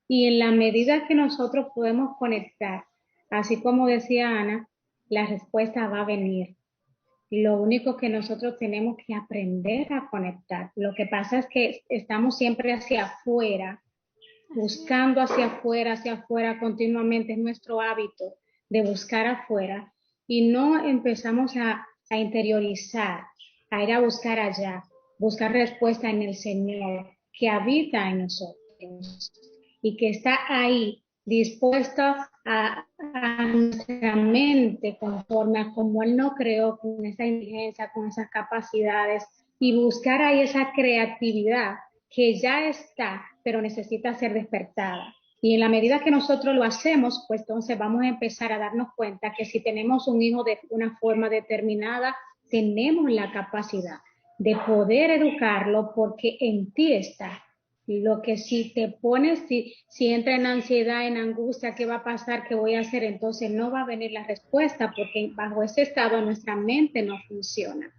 Y en la medida que nosotros podemos conectar, así como decía Ana, la respuesta va a venir. Lo único que nosotros tenemos que aprender a conectar. Lo que pasa es que estamos siempre hacia afuera, buscando hacia afuera continuamente. Es nuestro hábito de buscar afuera y no empezamos a interiorizar, a ir a buscar allá, buscar respuesta en el Señor que habita en nosotros y que está ahí dispuesto a nuestra mente conforme a como Él nos creó, con esa inteligencia, con esas capacidades y buscar ahí esa creatividad que ya está, pero necesita ser despertada. Y en la medida que nosotros lo hacemos, pues entonces vamos a empezar a darnos cuenta que si tenemos un hijo de una forma determinada, tenemos la capacidad de poder educarlo porque en ti está. Lo que si te pones, si entra en ansiedad, en angustia, ¿qué va a pasar? ¿Qué voy a hacer? Entonces no va a venir la respuesta porque bajo ese estado nuestra mente no funciona.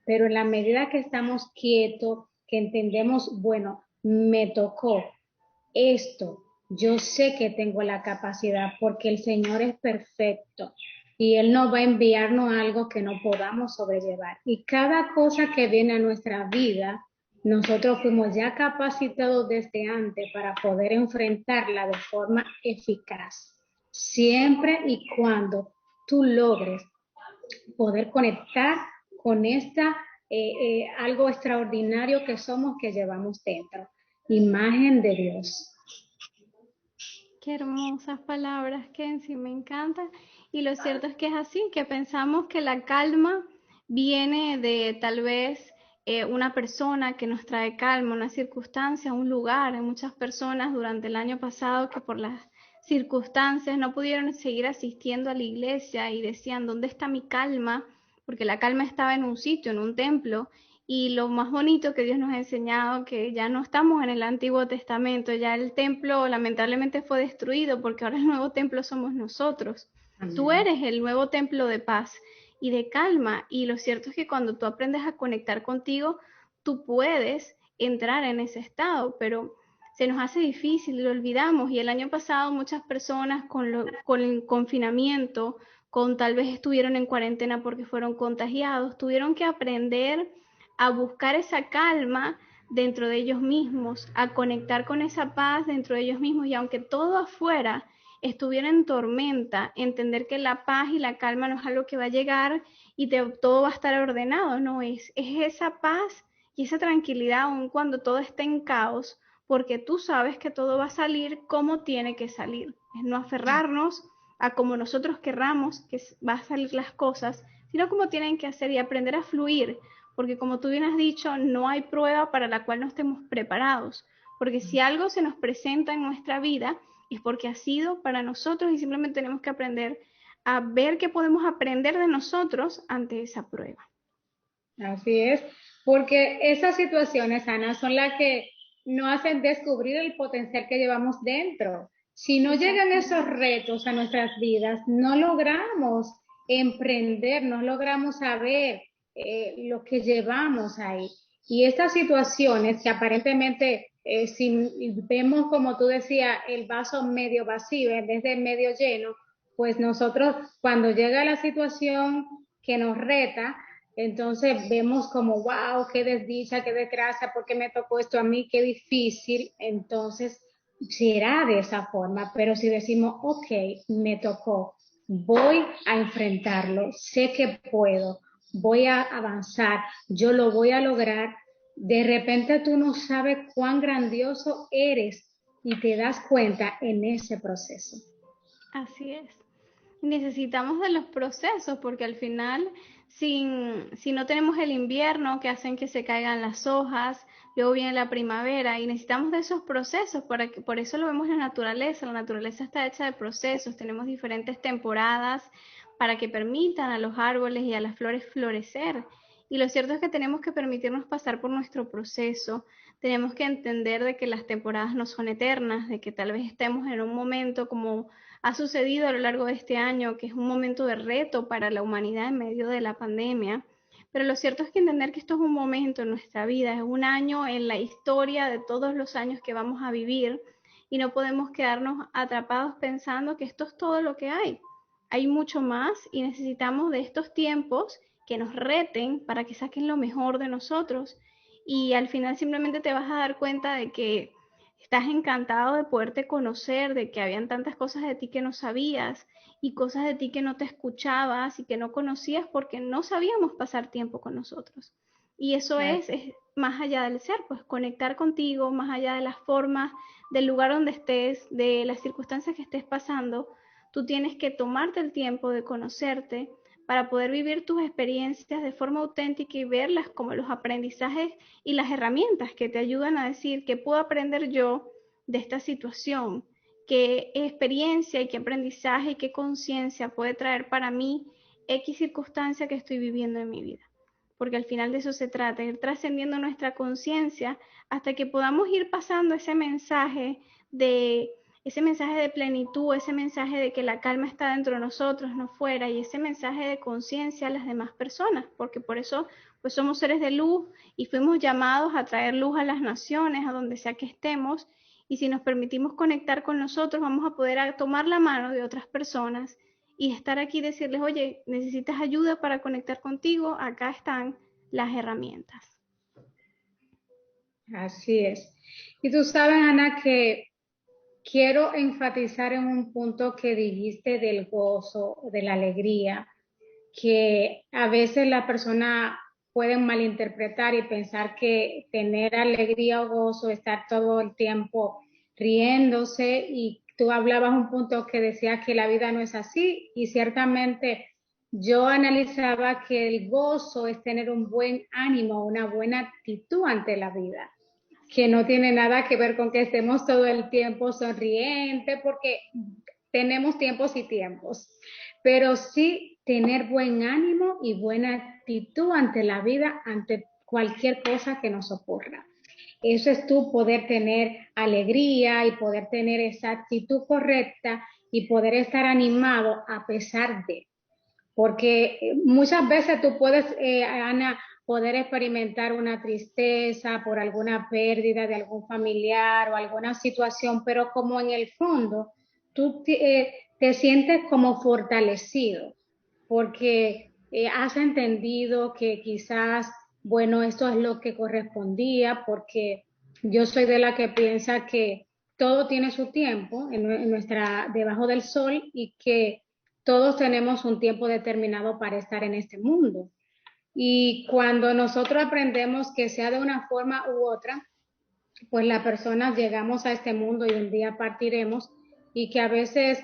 Pero en la medida que estamos quietos, que entendemos, bueno, me tocó esto, yo sé que tengo la capacidad porque el Señor es perfecto y Él no va a enviarnos algo que no podamos sobrellevar. Y cada cosa que viene a nuestra vida, nosotros fuimos ya capacitados desde antes para poder enfrentarla de forma eficaz, siempre y cuando tú logres poder conectar con esta algo extraordinario que somos, que llevamos dentro, imagen de Dios. Qué hermosas palabras, Kenzie, me encanta. Y lo cierto es que es así, que pensamos que la calma viene de tal vez una persona que nos trae calma, una circunstancia, un lugar. Hay muchas personas durante el año pasado que por las circunstancias no pudieron seguir asistiendo a la iglesia y decían, ¿dónde está mi calma? Porque la calma estaba en un sitio, en un templo, y lo más bonito que Dios nos ha enseñado, que ya no estamos en el Antiguo Testamento, ya el templo lamentablemente fue destruido porque ahora el nuevo templo somos nosotros. Amén. Tú eres el nuevo templo de paz y de calma, y lo cierto es que cuando tú aprendes a conectar contigo, tú puedes entrar en ese estado, pero se nos hace difícil, lo olvidamos, y el año pasado muchas personas con el confinamiento, con tal vez estuvieron en cuarentena porque fueron contagiados, tuvieron que aprender a buscar esa calma dentro de ellos mismos, a conectar con esa paz dentro de ellos mismos, y aunque todo afuera estuviera en tormenta, entender que la paz y la calma no es algo que va a llegar y todo va a estar ordenado, no es esa paz y esa tranquilidad aun cuando todo esté en caos, porque tú sabes que todo va a salir como tiene que salir, es no aferrarnos a como nosotros querramos que va a salir las cosas, sino como tienen que hacer, y aprender a fluir, porque como tú bien has dicho, no hay prueba para la cual no estemos preparados, porque si algo se nos presenta en nuestra vida es porque ha sido para nosotros y simplemente tenemos que aprender a ver qué podemos aprender de nosotros ante esa prueba. Así es, porque esas situaciones, Ana, son las que nos hacen descubrir el potencial que llevamos dentro. Si no llegan esos retos a nuestras vidas, no logramos emprender, no logramos saber lo que llevamos ahí. Y estas situaciones que aparentemente, si vemos, como tú decías, el vaso medio vacío en vez de medio lleno, pues nosotros cuando llega la situación que nos reta, entonces vemos como, wow, qué desdicha, qué desgracia, ¿por qué me tocó esto a mí? Qué difícil. Entonces será de esa forma, pero si decimos, ok, me tocó, voy a enfrentarlo, sé que puedo, voy a avanzar, yo lo voy a lograr, de repente tú no sabes cuán grandioso eres y te das cuenta en ese proceso. Así es. Y necesitamos de los procesos porque al final, si no tenemos el invierno que hacen que se caigan las hojas, luego viene la primavera y necesitamos de esos procesos, por eso lo vemos en la naturaleza está hecha de procesos, tenemos diferentes temporadas para que permitan a los árboles y a las flores florecer. Y lo cierto es que tenemos que permitirnos pasar por nuestro proceso, tenemos que entender de que las temporadas no son eternas, de que tal vez estemos en un momento como ha sucedido a lo largo de este año, que es un momento de reto para la humanidad en medio de la pandemia. Pero lo cierto es que entender que esto es un momento en nuestra vida, es un año en la historia de todos los años que vamos a vivir y no podemos quedarnos atrapados pensando que esto es todo lo que hay. Hay mucho más y necesitamos de estos tiempos que nos reten para que saquen lo mejor de nosotros y al final simplemente te vas a dar cuenta de que estás encantado de poderte conocer, de que habían tantas cosas de ti que no sabías y cosas de ti que no te escuchabas y que no conocías porque no sabíamos pasar tiempo con nosotros. Y eso es más allá del ser, pues conectar contigo, más allá de las formas, del lugar donde estés, de las circunstancias que estés pasando, tú tienes que tomarte el tiempo de conocerte para poder vivir tus experiencias de forma auténtica y verlas como los aprendizajes y las herramientas que te ayudan a decir qué puedo aprender yo de esta situación, qué experiencia y qué aprendizaje y qué conciencia puede traer para mí X circunstancia que estoy viviendo en mi vida. Porque al final de eso se trata, ir trascendiendo nuestra conciencia hasta que podamos ir pasando ese mensaje de plenitud, ese mensaje de que la calma está dentro de nosotros, no fuera, y ese mensaje de conciencia a las demás personas, porque por eso pues somos seres de luz y fuimos llamados a traer luz a las naciones, a donde sea que estemos, y si nos permitimos conectar con nosotros, vamos a poder tomar la mano de otras personas y estar aquí y decirles, oye, necesitas ayuda para conectar contigo, acá están las herramientas. Así es. Y tú sabes, Ana, que quiero enfatizar en un punto que dijiste del gozo, de la alegría, que a veces la persona puede malinterpretar y pensar que tener alegría o gozo, estar todo el tiempo riéndose, y tú hablabas un punto que decía que la vida no es así, y ciertamente yo analizaba que el gozo es tener un buen ánimo, una buena actitud ante la vida, que no tiene nada que ver con que estemos todo el tiempo sonrientes, porque tenemos tiempos y tiempos, pero sí tener buen ánimo y buena actitud ante la vida, ante cualquier cosa que nos ocurra. Eso es tú poder tener alegría y poder tener esa actitud correcta y poder estar animado a pesar de. Porque muchas veces tú puedes, Ana, poder experimentar una tristeza por alguna pérdida de algún familiar o alguna situación, pero como en el fondo tú te sientes como fortalecido, porque has entendido que quizás, bueno, esto es lo que correspondía, porque yo soy de la que piensa que todo tiene su tiempo en nuestra, debajo del sol, y que todos tenemos un tiempo determinado para estar en este mundo. Y cuando nosotros aprendemos que sea de una forma u otra, pues las personas llegamos a este mundo y un día partiremos, y que a veces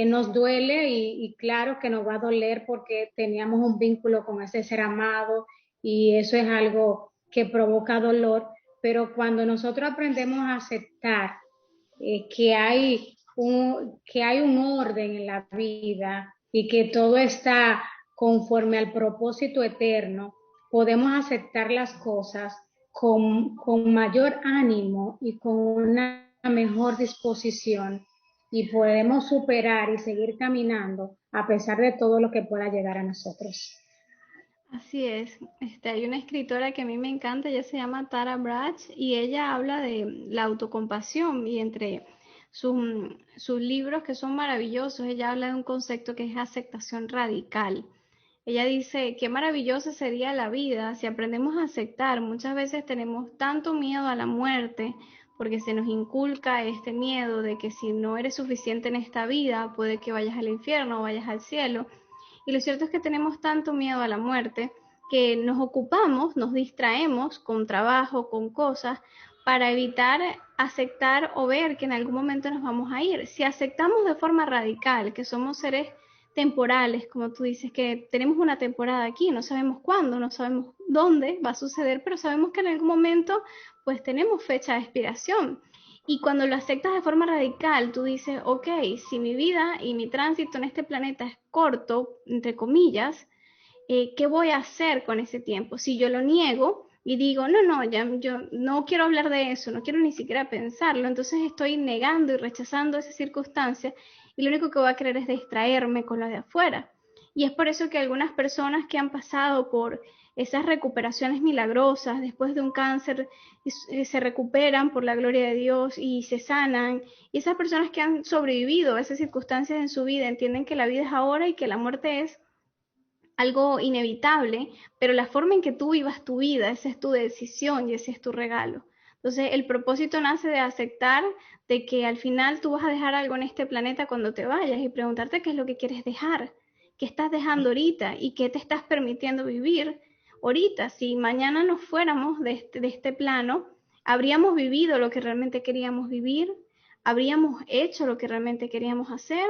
nos duele, y claro que nos va a doler porque teníamos un vínculo con ese ser amado, y eso es algo que provoca dolor, pero cuando nosotros aprendemos a aceptar que hay un orden en la vida y que todo está conforme al propósito eterno, podemos aceptar las cosas con mayor ánimo y con una mejor disposición, y podemos superar y seguir caminando a pesar de todo lo que pueda llegar a nosotros. Así es. Hay una escritora que a mí me encanta, ella se llama Tara Brach y ella habla de la autocompasión y entre sus libros que son maravillosos, ella habla de un concepto que es aceptación radical. Ella dice, qué maravillosa sería la vida si aprendemos a aceptar. Muchas veces tenemos tanto miedo a la muerte porque se nos inculca este miedo de que si no eres suficiente en esta vida, puede que vayas al infierno o vayas al cielo. Y lo cierto es que tenemos tanto miedo a la muerte que nos ocupamos, nos distraemos con trabajo, con cosas, para evitar aceptar o ver que en algún momento nos vamos a ir. Si aceptamos de forma radical que somos seres temporales, como tú dices, que tenemos una temporada aquí, no sabemos cuándo, no sabemos dónde va a suceder, pero sabemos que en algún momento pues tenemos fecha de expiración. Y cuando lo aceptas de forma radical, tú dices, ok, si mi vida y mi tránsito en este planeta es corto, entre comillas, ¿qué voy a hacer con ese tiempo? Si yo lo niego y digo, no, no, ya, yo no quiero hablar de eso, no quiero ni siquiera pensarlo, entonces estoy negando y rechazando esa circunstancia y lo único que voy a querer es distraerme con lo de afuera. Y es por eso que algunas personas que han pasado por esas recuperaciones milagrosas después de un cáncer se recuperan por la gloria de Dios y se sanan. Y esas personas que han sobrevivido a esas circunstancias en su vida entienden que la vida es ahora y que la muerte es algo inevitable, pero la forma en que tú vivas tu vida, esa es tu decisión y ese es tu regalo. Entonces, el propósito nace de aceptar de que al final tú vas a dejar algo en este planeta cuando te vayas y preguntarte qué es lo que quieres dejar, qué estás dejando ahorita y qué te estás permitiendo vivir ahorita. Si mañana nos fuéramos de este plano, habríamos vivido lo que realmente queríamos vivir, habríamos hecho lo que realmente queríamos hacer,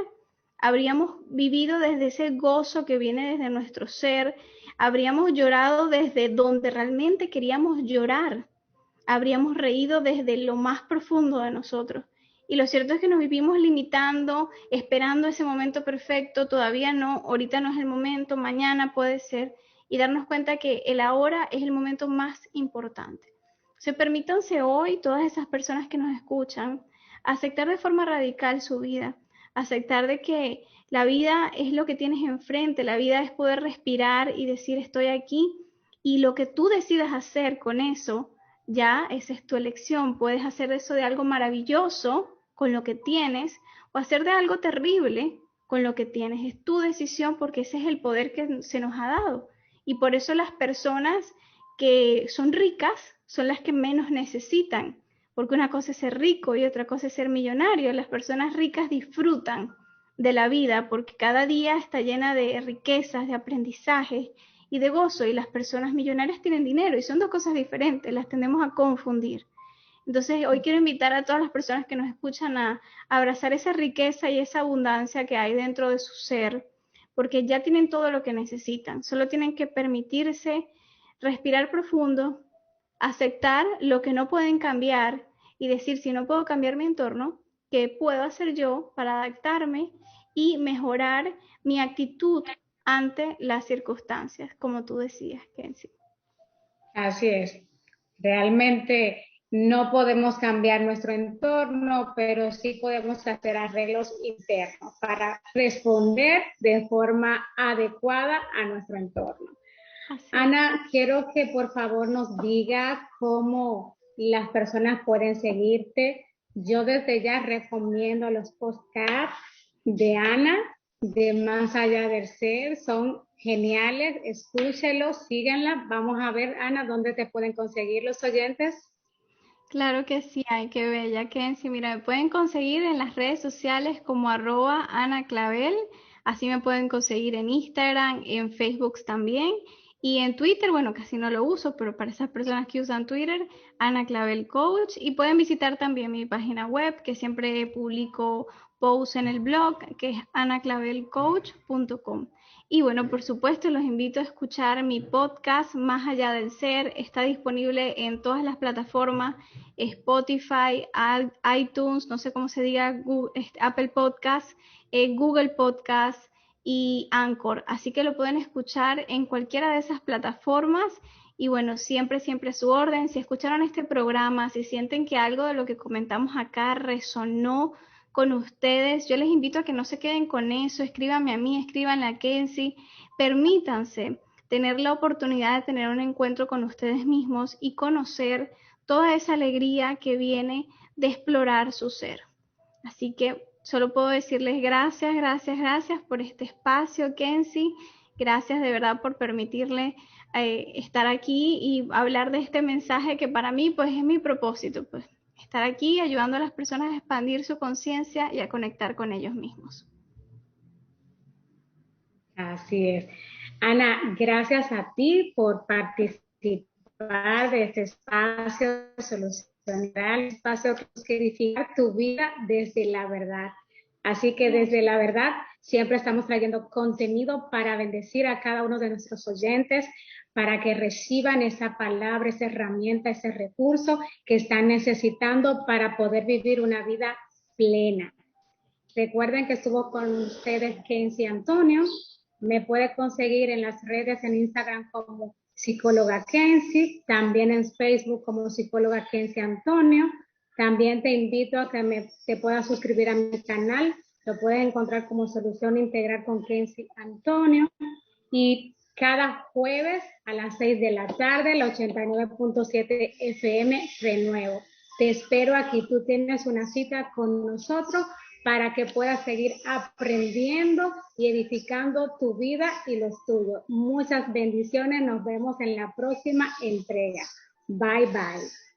habríamos vivido desde ese gozo que viene desde nuestro ser, habríamos llorado desde donde realmente queríamos llorar, habríamos reído desde lo más profundo de nosotros. Y lo cierto es que nos vivimos limitando, esperando ese momento perfecto, todavía no, ahorita no es el momento, mañana puede ser, y darnos cuenta que el ahora es el momento más importante. Permítanse hoy, todas esas personas que nos escuchan, aceptar de forma radical su vida, aceptar de que la vida es lo que tienes enfrente, la vida es poder respirar y decir estoy aquí, y lo que tú decidas hacer con eso, ya esa es tu elección. Puedes hacer eso de algo maravilloso con lo que tienes o hacer de algo terrible con lo que tienes. Es tu decisión porque ese es el poder que se nos ha dado. Y por eso las personas que son ricas son las que menos necesitan, porque una cosa es ser rico y otra cosa es ser millonario. Las personas ricas disfrutan de la vida porque cada día está llena de riquezas, de aprendizajes y de gozo, y las personas millonarias tienen dinero y son dos cosas diferentes, las tendemos a confundir. Entonces hoy quiero invitar a todas las personas que nos escuchan a abrazar esa riqueza y esa abundancia que hay dentro de su ser, porque ya tienen todo lo que necesitan, solo tienen que permitirse respirar profundo, aceptar lo que no pueden cambiar y decir, si no puedo cambiar mi entorno, ¿qué puedo hacer yo para adaptarme y mejorar mi actitud ante las circunstancias, como tú decías, Kenzie? Así es. Realmente no podemos cambiar nuestro entorno, pero sí podemos hacer arreglos internos para responder de forma adecuada a nuestro entorno. Así. Ana, quiero que por favor nos digas cómo las personas pueden seguirte. Yo desde ya recomiendo los podcasts de Ana, de Más Allá del Ser, son geniales, escúchelos, síganla. Vamos a ver, Ana, dónde te pueden conseguir los oyentes. Claro que sí, ay, qué bella, Kenzie. Mira, me pueden conseguir en las redes sociales como @AnaClavel, así me pueden conseguir en Instagram, en Facebook también, y en Twitter, bueno, casi no lo uso, pero para esas personas que usan Twitter, Ana Clavel Coach, y pueden visitar también mi página web, que siempre publico posts en el blog, que es anaclavelcoach.com. Y bueno, por supuesto, los invito a escuchar mi podcast Más Allá del Ser. Está disponible en todas las plataformas, Spotify, iTunes, no sé cómo se diga, Google, Apple Podcast, Google Podcast y Anchor. Así que lo pueden escuchar en cualquiera de esas plataformas. Y bueno, siempre, siempre a su orden. Si escucharon este programa, si sienten que algo de lo que comentamos acá resonó con ustedes, yo les invito a que no se queden con eso, escríbanme a mí, escríbanle a Kenzie, permítanse tener la oportunidad de tener un encuentro con ustedes mismos y conocer toda esa alegría que viene de explorar su ser. Así que solo puedo decirles gracias, gracias, gracias por este espacio, Kenzie, gracias de verdad por permitirle estar aquí y hablar de este mensaje que para mí pues es mi propósito, pues estar aquí ayudando a las personas a expandir su conciencia y a conectar con ellos mismos. Así es. Ana, gracias a ti por participar de este espacio de solución real, espacio que edifica tu vida desde la verdad. Así que desde la verdad Siempre estamos trayendo contenido para bendecir a cada uno de nuestros oyentes, para que reciban esa palabra, esa herramienta, ese recurso que están necesitando para poder vivir una vida plena. Recuerden que estuvo con ustedes Kenzie Antonio. Me puede conseguir en las redes, en Instagram como psicóloga Kenzie, también en Facebook como psicóloga Kenzie Antonio. También te invito a que te puedas suscribir a mi canal. Lo puedes encontrar como Solución Integral con Kenzie Antonio. Y cada jueves a las 6 de la tarde, el 89.7 FM Renuevo. Te espero aquí. Tú tienes una cita con nosotros para que puedas seguir aprendiendo y edificando tu vida y los tuyos. Muchas bendiciones. Nos vemos en la próxima entrega. Bye, bye.